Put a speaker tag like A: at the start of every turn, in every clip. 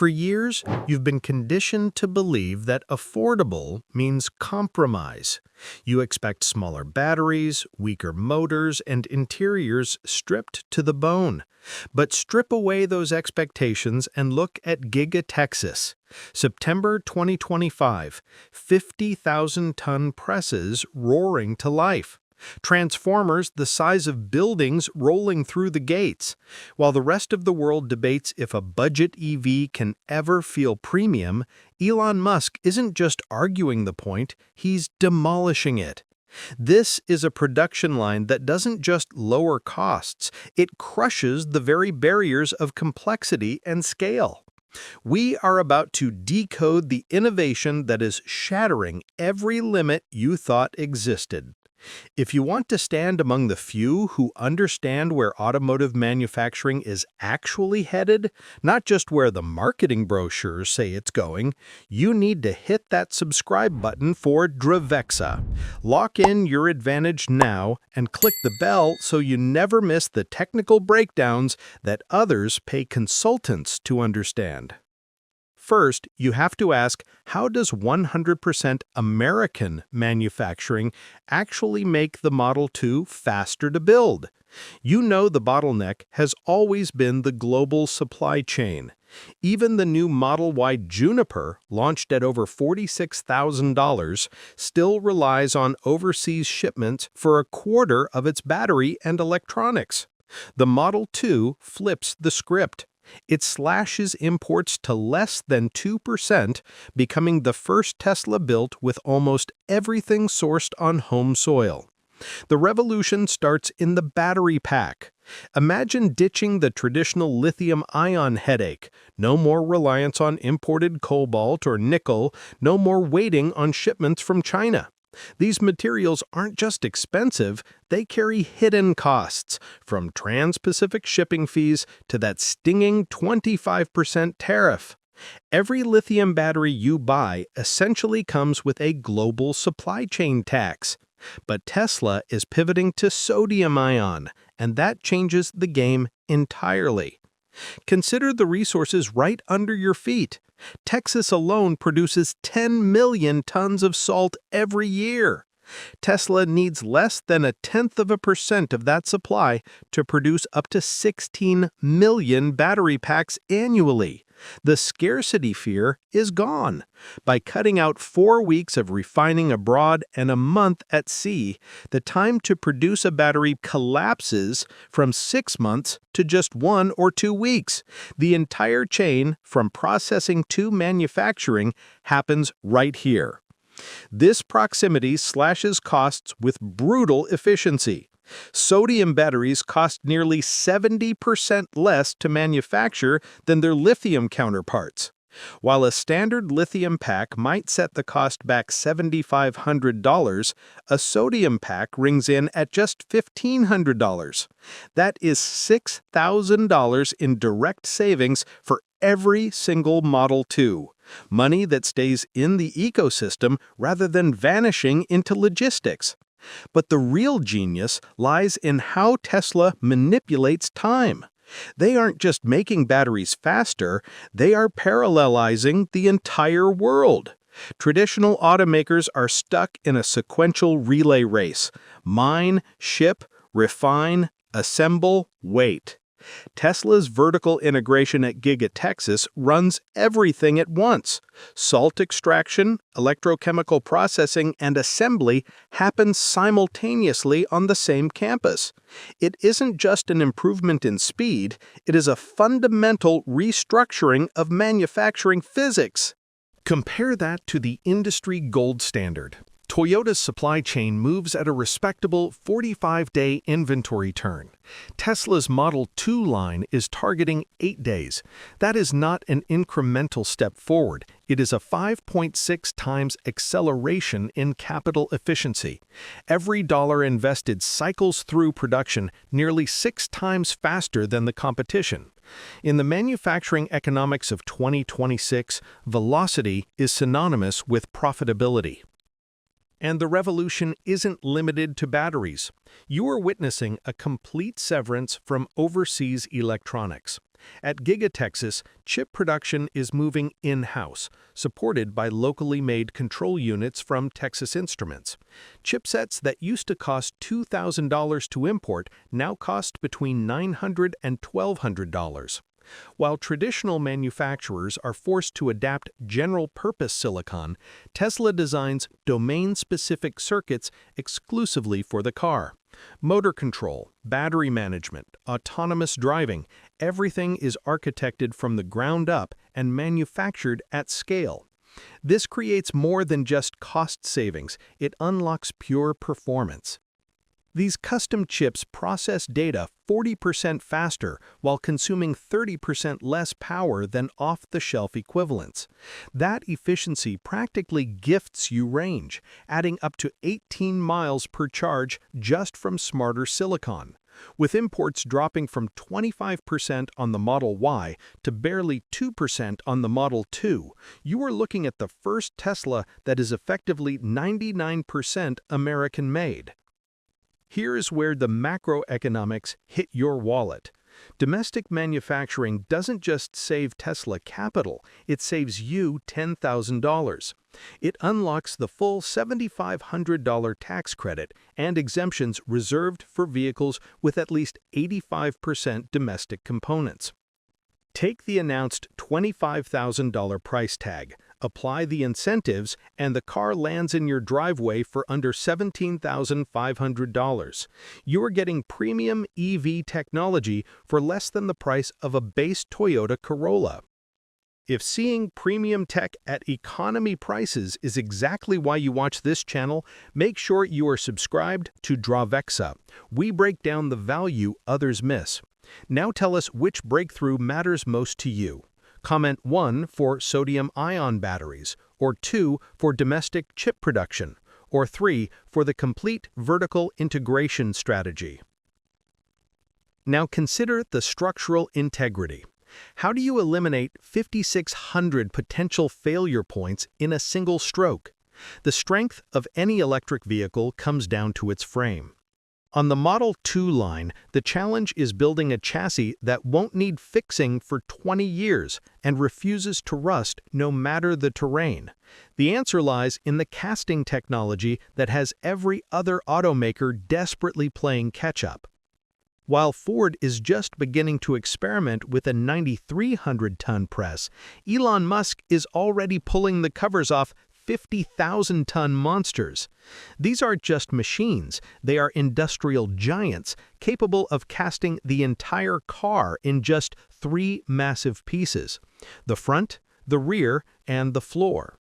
A: For years, you've been conditioned to believe that affordable means compromise. You expect smaller batteries, weaker motors, and interiors stripped to the bone. But strip away those expectations and look at Giga Texas. September 2025, 50,000-ton presses roaring to life. Transformers the size of buildings rolling through the gates. While the rest of the world debates if a budget EV can ever feel premium, Elon Musk isn't just arguing the point, he's demolishing it. This is a production line that doesn't just lower costs, it crushes the very barriers of complexity and scale. We are about to decode the innovation that is shattering every limit you thought existed. If you want to stand among the few who understand where automotive manufacturing is actually headed, not just where the marketing brochures say it's going, you need to hit that subscribe button for Dravexa. Lock in your advantage now and click the bell so you never miss the technical breakdowns that others pay consultants to understand. First, you have to ask, how does 100% American manufacturing actually make the Model 2 faster to build? You know the bottleneck has always been the global supply chain. Even the new Model Y Juniper, launched at over $46,000, still relies on overseas shipments for a quarter of its battery and electronics. The Model 2 flips the script. It slashes imports to less than 2%, becoming the first Tesla built with almost everything sourced on home soil. The revolution starts in the battery pack. Imagine ditching the traditional lithium-ion headache. No more reliance on imported cobalt or nickel, no more waiting on shipments from China. These materials aren't just expensive, they carry hidden costs, from trans-Pacific shipping fees to that stinging 25% tariff. Every lithium battery you buy essentially comes with a global supply chain tax. But Tesla is pivoting to sodium-ion, and that changes the game entirely. Consider the resources right under your feet. Texas alone produces 10 million tons of salt every year. Tesla needs less than 0.1% of that supply to produce up to 16 million battery packs annually. The scarcity fear is gone. By cutting out 4 weeks of refining abroad and a month at sea, the time to produce a battery collapses from 6 months to just 1 or 2 weeks. The entire chain, from processing to manufacturing, happens right here. This proximity slashes costs with brutal efficiency. Sodium batteries cost nearly 70% less to manufacture than their lithium counterparts. While a standard lithium pack might set the cost back $7,500, a sodium pack rings in at just $1,500. That is $6,000 in direct savings for every single Model 2. Money that stays in the ecosystem rather than vanishing into logistics. But the real genius lies in how Tesla manipulates time. They aren't just making batteries faster, they are parallelizing the entire world. Traditional automakers are stuck in a sequential relay race: mine, ship, refine, assemble, wait. Tesla's vertical integration at Giga Texas runs everything at once. Salt extraction, electrochemical processing, and assembly happen simultaneously on the same campus. It isn't just an improvement in speed, it is a fundamental restructuring of manufacturing physics. Compare that to the industry gold standard. Toyota's supply chain moves at a respectable 45-day inventory turn. Tesla's Model 2 line is targeting 8 days. That is not an incremental step forward. It is a 5.6 times acceleration in capital efficiency. Every dollar invested cycles through production nearly 6 times faster than the competition. In the manufacturing economics of 2026, velocity is synonymous with profitability. And the revolution isn't limited to batteries. You are witnessing a complete severance from overseas electronics. At Giga Texas, chip production is moving in-house, supported by locally made control units from Texas Instruments. Chipsets that used to cost $2,000 to import now cost between $900 and $1,200. While traditional manufacturers are forced to adapt general-purpose silicon, Tesla designs domain-specific circuits exclusively for the car. Motor control, battery management, autonomous driving, everything is architected from the ground up and manufactured at scale. This creates more than just cost savings, it unlocks pure performance. These custom chips process data 40% faster while consuming 30% less power than off-the-shelf equivalents. That efficiency practically gifts you range, adding up to 18 miles per charge just from smarter silicon. With imports dropping from 25% on the Model Y to barely 2% on the Model 2, you are looking at the first Tesla that is effectively 99% American-made. Here is where the macroeconomics hit your wallet. Domestic manufacturing doesn't just save Tesla capital, it saves you $10,000. It unlocks the full $7,500 tax credit and exemptions reserved for vehicles with at least 85% domestic components. Take the announced $25,000 price tag, apply the incentives, and the car lands in your driveway for under $17,500. You are getting premium EV technology for less than the price of a base Toyota Corolla. If seeing premium tech at economy prices is exactly why you watch this channel, make sure you are subscribed to Dravexa. We break down the value others miss. Now tell us which breakthrough matters most to you. Comment 1 for sodium-ion batteries, or 2 for domestic chip production, or 3 for the complete vertical integration strategy. Now consider the structural integrity. How do you eliminate 5,600 potential failure points in a single stroke? The strength of any electric vehicle comes down to its frame. On the Model 2 line, the challenge is building a chassis that won't need fixing for 20 years and refuses to rust no matter the terrain. The answer lies in the casting technology that has every other automaker desperately playing catch-up. While Ford is just beginning to experiment with a 9,300-ton press, Elon Musk is already pulling the covers off 50,000-ton monsters. These aren't just machines, they are industrial giants capable of casting the entire car in just 3 massive pieces: the front, the rear, and the floor.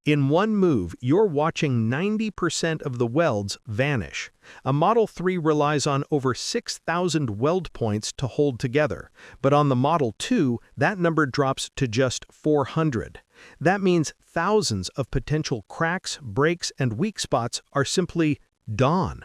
A: In one move, you're watching 90% of the welds vanish. A Model 3 relies on over 6,000 weld points to hold together, but on the Model 2, that number drops to just 400. That means thousands of potential cracks, breaks, and weak spots are simply gone.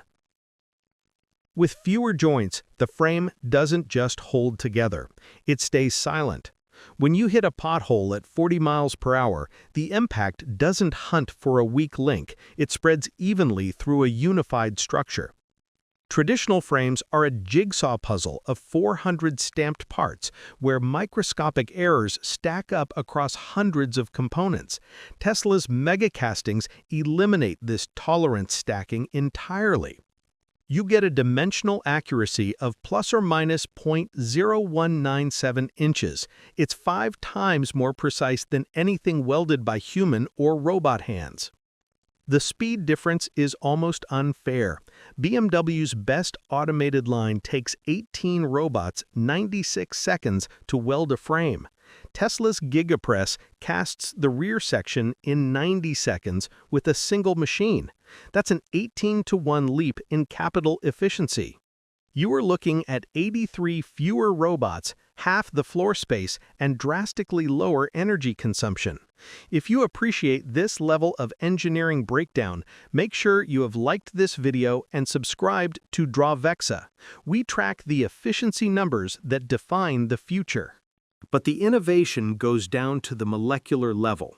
A: With fewer joints, the frame doesn't just hold together, it stays silent. When you hit a pothole at 40 miles per hour, the impact doesn't hunt for a weak link, it spreads evenly through a unified structure. Traditional frames are a jigsaw puzzle of 400 stamped parts, where microscopic errors stack up across hundreds of components. Tesla's megacastings eliminate this tolerance stacking entirely. You get a dimensional accuracy of plus or minus 0.0197 inches. It's 5 times more precise than anything welded by human or robot hands. The speed difference is almost unfair. BMW's best automated line takes 18 robots 96 seconds to weld a frame. Tesla's GigaPress casts the rear section in 90 seconds with a single machine. That's an 18-to-1 leap in capital efficiency. You are looking at 83 fewer robots, half the floor space, and drastically lower energy consumption. If you appreciate this level of engineering breakdown, make sure you have liked this video and subscribed to Dravexa. We track the efficiency numbers that define the future. But the innovation goes down to the molecular level.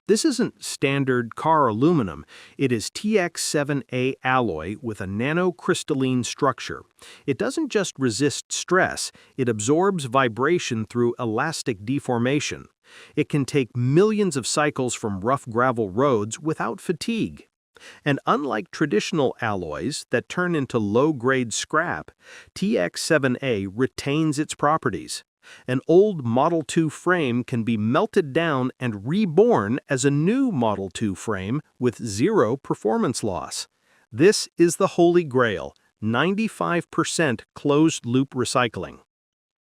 A: This isn't standard car aluminum, it is TX7A alloy with a nanocrystalline structure. It doesn't just resist stress, it absorbs vibration through elastic deformation. It can take millions of cycles from rough gravel roads without fatigue. And unlike traditional alloys that turn into low-grade scrap, TX7A retains its properties. An old Model 2 frame can be melted down and reborn as a new Model 2 frame with zero performance loss. This is the holy grail, 95% closed-loop recycling.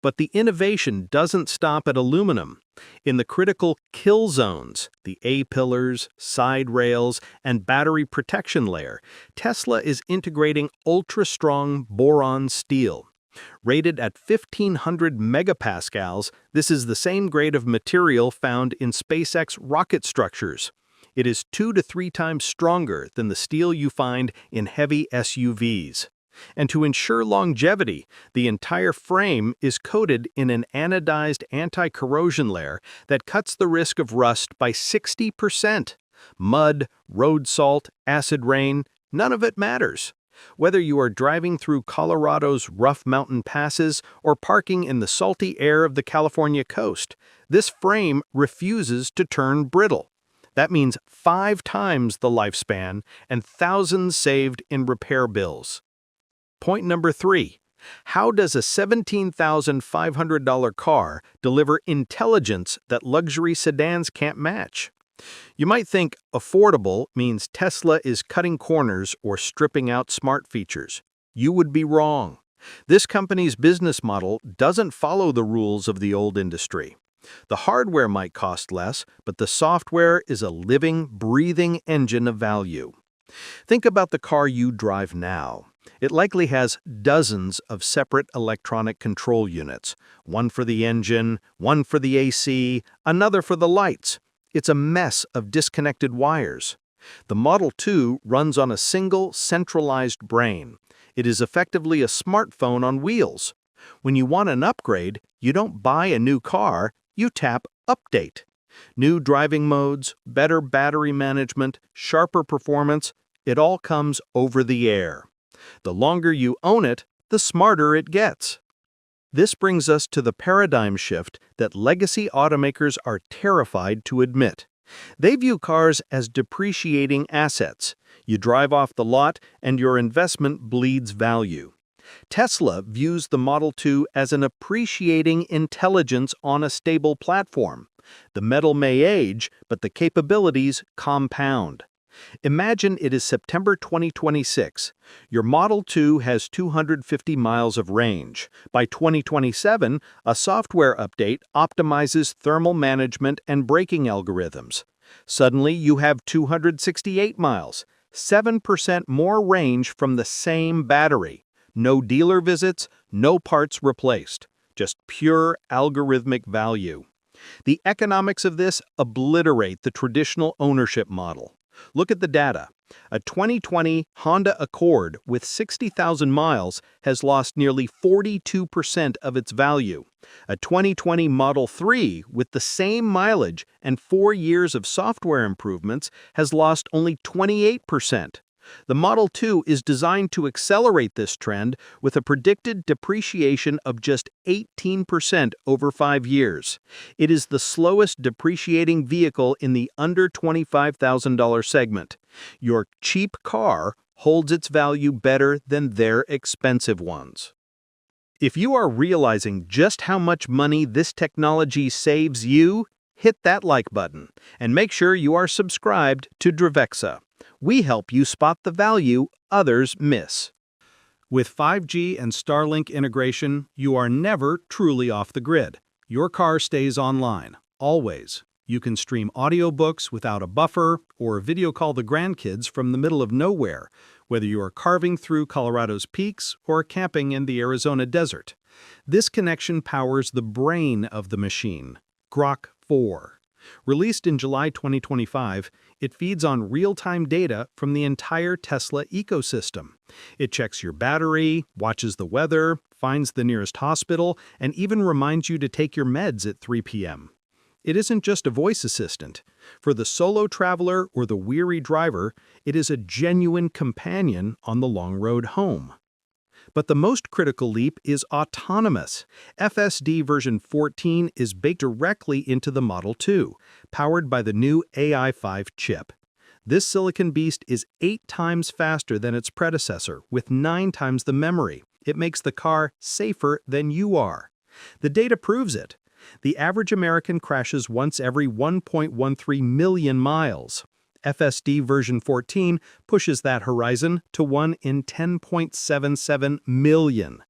A: But the innovation doesn't stop at aluminum. In the critical kill zones, the A-pillars, side rails, and battery protection layer, Tesla is integrating ultra-strong boron steel. Rated at 1,500 megapascals, this is the same grade of material found in SpaceX rocket structures. It is 2 to 3 times stronger than the steel you find in heavy SUVs. And to ensure longevity, the entire frame is coated in an anodized anti-corrosion layer that cuts the risk of rust by 60%. Mud, road salt, acid rain, none of it matters. Whether you are driving through Colorado's rough mountain passes or parking in the salty air of the California coast, this frame refuses to turn brittle. That means 5 times the lifespan and thousands saved in repair bills. Point number 3. How does a $17,500 car deliver intelligence that luxury sedans can't match? You might think affordable means Tesla is cutting corners or stripping out smart features. You would be wrong. This company's business model doesn't follow the rules of the old industry. The hardware might cost less, but the software is a living, breathing engine of value. Think about the car you drive now. It likely has dozens of separate electronic control units, one for the engine, one for the AC, another for the lights. It's a mess of disconnected wires. The Model 2 runs on a single centralized brain. It is effectively a smartphone on wheels. When you want an upgrade, you don't buy a new car, you tap Update. New driving modes, better battery management, sharper performance, it all comes over the air. The longer you own it, the smarter it gets. This brings us to the paradigm shift that legacy automakers are terrified to admit. They view cars as depreciating assets. You drive off the lot and your investment bleeds value. Tesla views the Model 2 as an appreciating intelligence on a stable platform. The metal may age, but the capabilities compound. Imagine it is September 2026. Your Model 2 has 250 miles of range. By 2027, a software update optimizes thermal management and braking algorithms. Suddenly, you have 268 miles, 7% more range from the same battery. No dealer visits, no parts replaced. Just pure algorithmic value. The economics of this obliterate the traditional ownership model. Look at the data. A 2020 Honda Accord with 60,000 miles has lost nearly 42% of its value. A 2020 Model 3 with the same mileage and 4 years of software improvements has lost only 28%. The Model 2 is designed to accelerate this trend with a predicted depreciation of just 18% over 5 years. It is the slowest depreciating vehicle in the under $25,000 segment. Your cheap car holds its value better than their expensive ones. If you are realizing just how much money this technology saves you, hit that like button and make sure you are subscribed to Dravexa. We help you spot the value others miss. With 5G and Starlink integration, you are never truly off the grid. Your car stays online, always. You can stream audiobooks without a buffer or video call the grandkids from the middle of nowhere, whether you are carving through Colorado's peaks or camping in the Arizona desert. This connection powers the brain of the machine, Grok 4. Released in July 2025, it feeds on real-time data from the entire Tesla ecosystem. It checks your battery, watches the weather, finds the nearest hospital, and even reminds you to take your meds at 3 p.m. It isn't just a voice assistant. For the solo traveler or the weary driver, it is a genuine companion on the long road home. But the most critical leap is autonomous. FSD version 14 is baked directly into the Model 2, powered by the new AI5 chip. This silicon beast is 8 times faster than its predecessor, with 9 times the memory. It makes the car safer than you are. The data proves it. The average American crashes once every 1.13 million miles. FSD version 14 pushes that horizon to 1 in 10.77 million.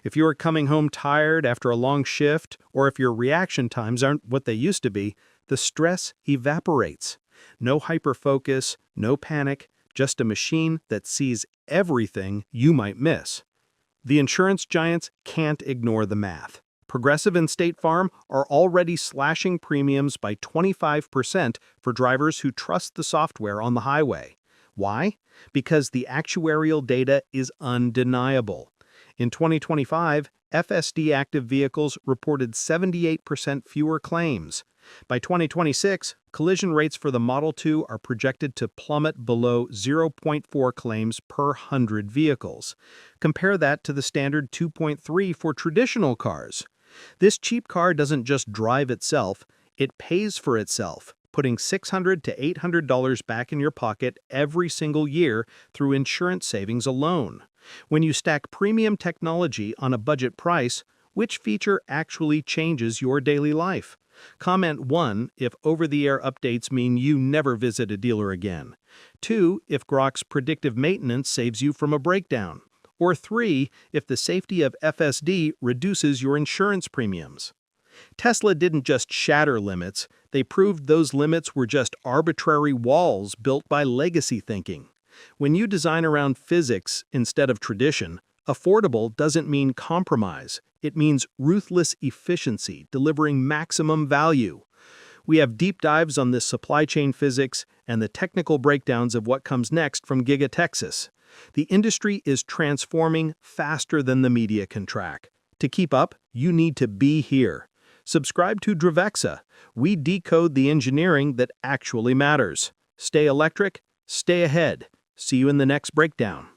A: If you are coming home tired after a long shift, or if your reaction times aren't what they used to be, the stress evaporates. No hyperfocus, no panic, just a machine that sees everything you might miss. The insurance giants can't ignore the math. Progressive and State Farm are already slashing premiums by 25% for drivers who trust the software on the highway. Why? Because the actuarial data is undeniable. In 2025, FSD active vehicles reported 78% fewer claims. By 2026, collision rates for the Model 2 are projected to plummet below 0.4 claims per 100 vehicles. Compare that to the standard 2.3 for traditional cars. This cheap car doesn't just drive itself, it pays for itself, putting $600 to $800 back in your pocket every single year through insurance savings alone. When you stack premium technology on a budget price, which feature actually changes your daily life? Comment 1 if over-the-air updates mean you never visit a dealer again. 2 if Grok's predictive maintenance saves you from a breakdown. Or 3 if the safety of FSD reduces your insurance premiums. Tesla didn't just shatter limits, they proved those limits were just arbitrary walls built by legacy thinking. When you design around physics instead of tradition, affordable doesn't mean compromise. It means ruthless efficiency, delivering maximum value. We have deep dives on this supply chain physics and the technical breakdowns of what comes next from Giga Texas. The industry is transforming faster than the media can track. To keep up, you need to be here. Subscribe to Dravexa. We decode the engineering that actually matters. Stay electric, stay ahead. See you in the next breakdown.